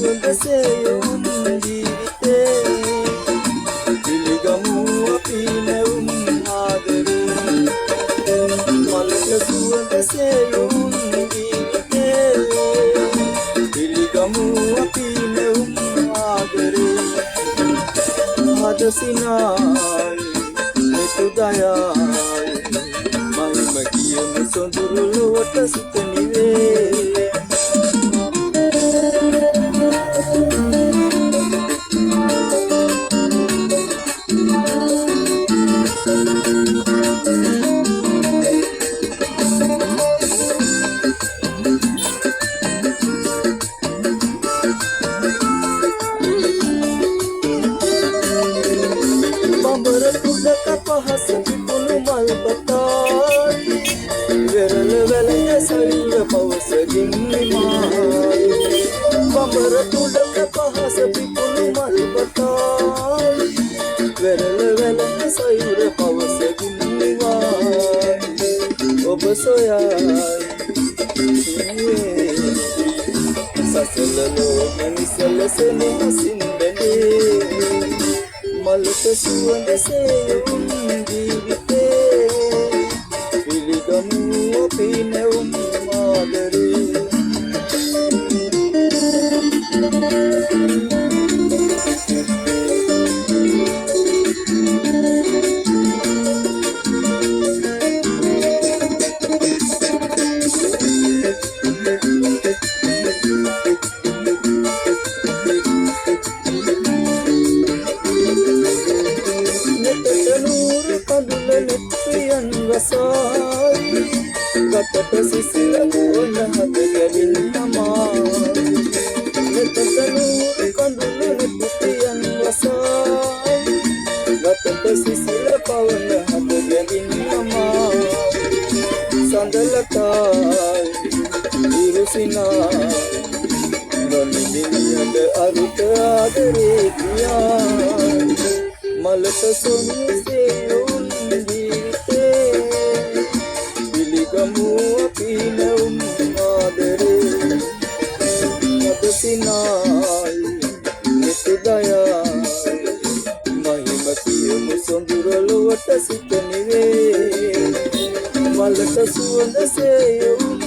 සුවඳ සේයුම් ජීවිතේ පිළිගමු අපි නැවුම් ආදරේ මලක සුවඳ සේයුම් ජීවිතේ පිළිගමු අපි නැවුම් ආදරේ හද සිනායි මෙතුදයායි මම කියමු සොඳුරු ලොවට සිත නිවේ පහස පිපුණු මල් පතායි වෙරළ වැලඳ සයුර පවසකින් නිමායි බඹර තුඩක පහස පිපුණු මල් පතායි වෙරළ වැලඳ සයුර පවසකින් නිමායි ඔබ සොයයි සසලලෝ මනිසලසන හසින් බැඳේ මලක සුවඳ සේයුම් ජීවිතේ පිළිගමු අපි නැවුම් ආදරේ නෙත්පියන් වසයි ගතට සිසිල ඕන හද ගැලින් නමායි නෙතට නූර කඳුල නෙත්පියන් වසයි ගතට සිසිල පවන හද ගැලින් නමායි සඳලකායි ඉරුසිනායි නොනිදිනද අරුත ආදරේ කියායි මලක සොමිසේයුම් ජීවිතේ පිළිගමු අපි නැවුම් ආදරේ මද සිනායි මෙතුදයායි මහිම කියමු සොඳුර ලොවට සිත නිවේ මලක සුවඳ සේයුම්